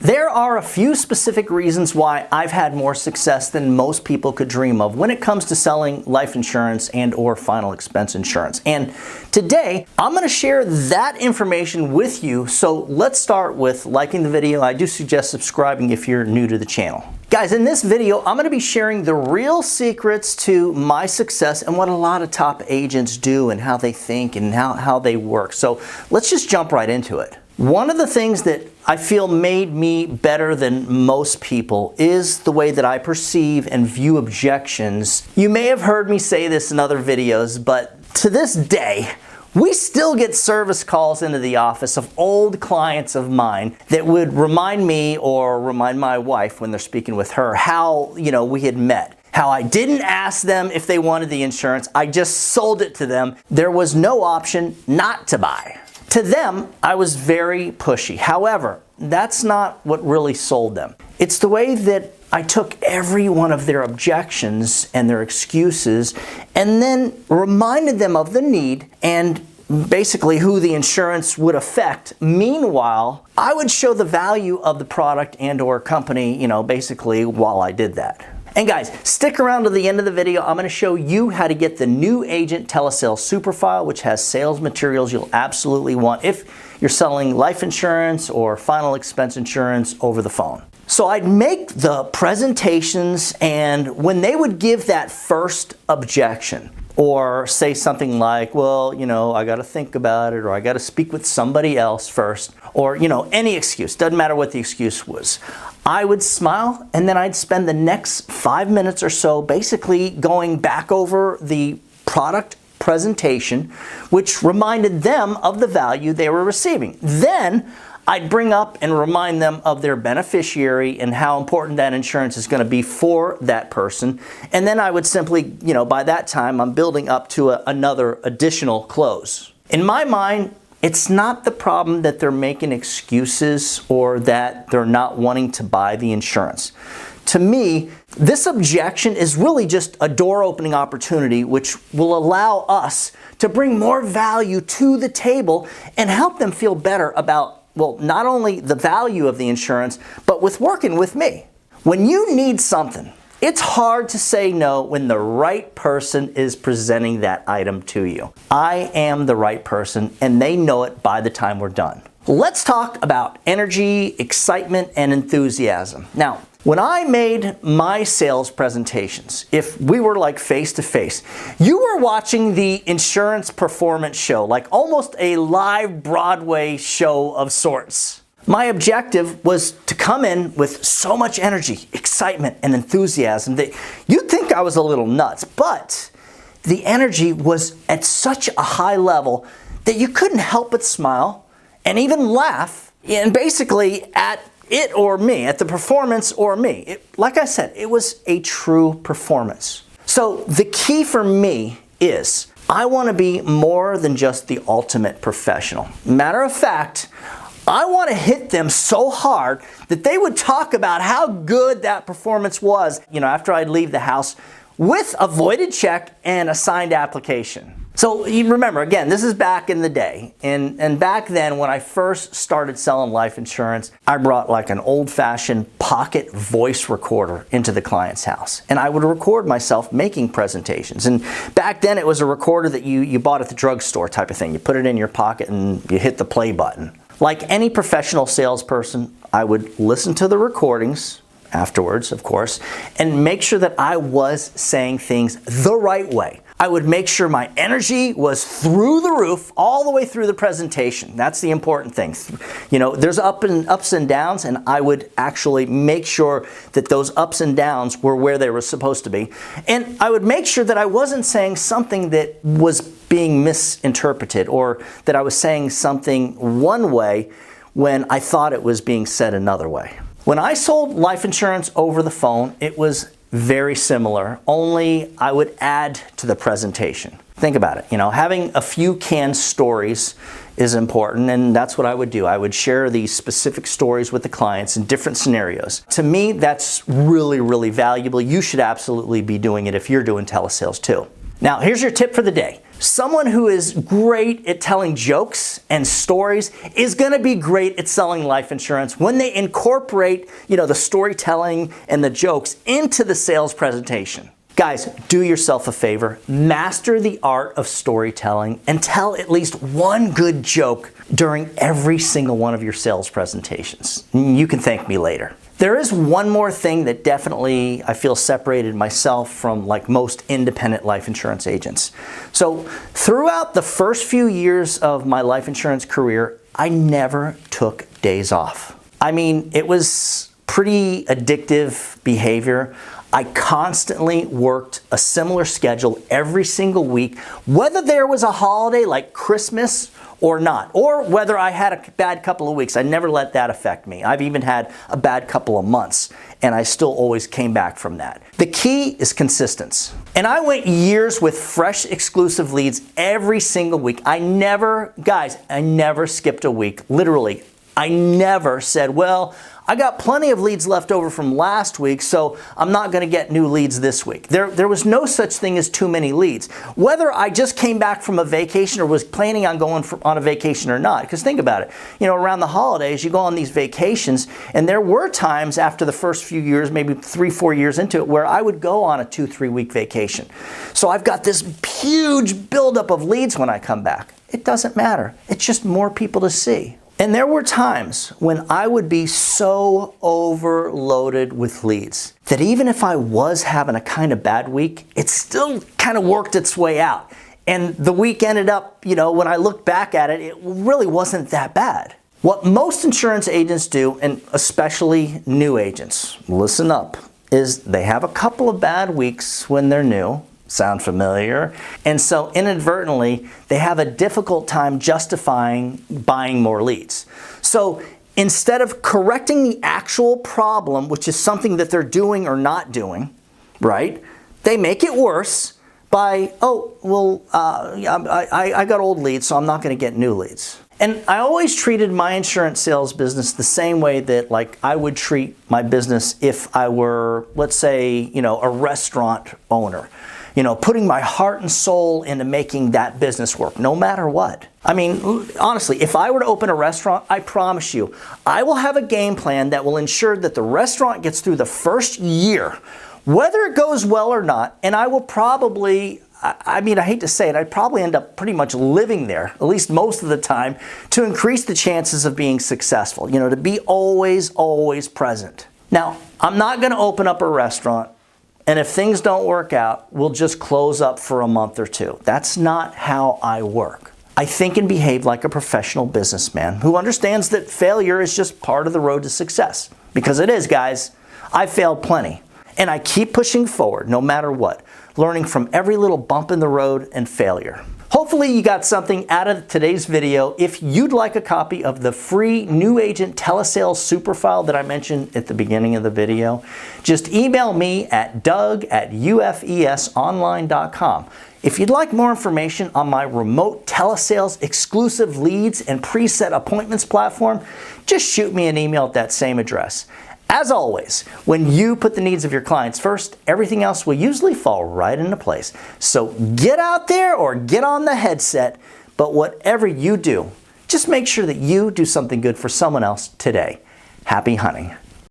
There are a few specific reasons why I've had more success than most people could dream of when it comes to selling life insurance and or final expense insurance. And today, I'm going to share that information with you. So let's start with liking the video. I do suggest subscribing if you're new to the channel. Guys, in this video, I'm going to be sharing the real secrets to my success and what a lot of top agents do and how they think and how they work. So let's just jump right into it. One of the things that I feel made me better than most people is the way that I perceive and view objections. You may have heard me say this in other videos, but to this day, we still get service calls into the office of old clients of mine that would remind me or remind my wife when they're speaking with her how, we had met. How I didn't ask them if they wanted the insurance. I just sold it to them. There was no option not to buy. To them, I was very pushy. However, that's not what really sold them. It's the way that I took every one of their objections and their excuses and then reminded them of the need and basically who the insurance would affect. Meanwhile, I would show the value of the product and or company, basically while I did that. And guys, stick around to the end of the video. I'm going to show you how to get the new agent Telesales super file, which has sales materials you'll absolutely want if you're selling life insurance or final expense insurance over the phone. So I'd make the presentations, and when they would give that first objection or say something like, well, I got to think about it, or I got to speak with somebody else first, or, any excuse, doesn't matter what the excuse was. I would smile, and then I'd spend the next 5 minutes or so basically going back over the product presentation, which reminded them of the value they were receiving. Then I'd bring up and remind them of their beneficiary and how important that insurance is going to be for that person. And then I would simply, by that time, I'm building up to another additional close. In my mind, it's not the problem that they're making excuses or that they're not wanting to buy the insurance. To me, this objection is really just a door-opening opportunity which will allow us to bring more value to the table and help them feel better about, well, not only the value of the insurance, but with working with me. When you need something, it's hard to say no when the right person is presenting that item to you. I am the right person, and they know it by the time we're done. Let's talk about energy, excitement, and enthusiasm. Now, when I made my sales presentations, if we were like face-to-face, you were watching the insurance performance show, like almost a live Broadway show of sorts. My objective was to come in with so much energy, excitement, and enthusiasm that you'd think I was a little nuts, but the energy was at such a high level that you couldn't help but smile and even laugh, and basically at it or me, at the performance or me. Like I said, it was a true performance. So the key for me is I want to be more than just the ultimate professional. Matter of fact, I want to hit them so hard that they would talk about how good that performance was, after I'd leave the house with a voided check and a signed application. So you remember, again, this is back in the day. And back then, when I first started selling life insurance, I brought like an old-fashioned pocket voice recorder into the client's house. And I would record myself making presentations. And back then, it was a recorder that you bought at the drugstore type of thing. You put it in your pocket and you hit the play button. Like any professional salesperson, I would listen to the recordings afterwards, of course, and make sure that I was saying things the right way. I would make sure my energy was through the roof all the way through the presentation. That's the important thing. There's ups and downs, and I would actually make sure that those ups and downs were where they were supposed to be. And I would make sure that I wasn't saying something that was being misinterpreted or that I was saying something one way when I thought it was being said another way. When I sold life insurance over the phone, it was very similar, only I would add to the presentation. Think about it, having a few canned stories is important, and that's what I would do. I would share these specific stories with the clients in different scenarios. To me, that's really, really valuable. You should absolutely be doing it if you're doing telesales too. Now, here's your tip for the day. Someone who is great at telling jokes and stories is going to be great at selling life insurance when they incorporate, the storytelling and the jokes into the sales presentation. Guys, do yourself a favor, master the art of storytelling and tell at least one good joke during every single one of your sales presentations. You can thank me later. There is one more thing that definitely I feel separated myself from like most independent life insurance agents. So throughout the first few years of my life insurance career, I never took days off. I mean, it was pretty addictive behavior. I constantly worked a similar schedule every single week, whether there was a holiday like Christmas or not, or whether I had a bad couple of weeks. I never let that affect me. I've even had a bad couple of months, and I still always came back from that. The key is consistency. And I went years with fresh exclusive leads every single week. I never skipped a week. Literally, I never said, well, I got plenty of leads left over from last week, so I'm not going to get new leads this week. There was no such thing as too many leads. Whether I just came back from a vacation or was planning on going on a vacation or not. Because think about it, around the holidays, you go on these vacations, and there were times after the first few years, maybe 3-4 years into it, where I would go on a 2-3 week vacation. So I've got this huge buildup of leads when I come back. It doesn't matter. It's just more people to see. And there were times when I would be so overloaded with leads that even if I was having a kind of bad week, it still kind of worked its way out. And the week ended up, when I look back at it, it really wasn't that bad. What most insurance agents do, and especially new agents, listen up, is they have a couple of bad weeks when they're new. Sound familiar? And so inadvertently, they have a difficult time justifying buying more leads. So instead of correcting the actual problem, which is something that they're doing or not doing, right? They make it worse by, I got old leads, so I'm not going to get new leads. And I always treated my insurance sales business the same way that I would treat my business if I were, let's say, a restaurant owner. Putting my heart and soul into making that business work, no matter what. I mean, honestly, if I were to open a restaurant, I promise you, I will have a game plan that will ensure that the restaurant gets through the first year, whether it goes well or not, and I will probably, I hate to say it, I'd probably end up pretty much living there, at least most of the time, to increase the chances of being successful, to be always present. Now, I'm not going to open up a restaurant, and if things don't work out, we'll just close up for a month or two. That's not how I work. I think and behave like a professional businessman who understands that failure is just part of the road to success. Because it is, guys. I've failed plenty. And I keep pushing forward no matter what, learning from every little bump in the road and failure. Hopefully you got something out of today's video. If you'd like a copy of the free New Agent Telesales super file that I mentioned at the beginning of the video, just email me at doug@ufesonline.com. If you'd like more information on my remote telesales exclusive leads and preset appointments platform, just shoot me an email at that same address. As always, when you put the needs of your clients first, everything else will usually fall right into place. So get out there or get on the headset, but whatever you do, just make sure that you do something good for someone else today. Happy hunting.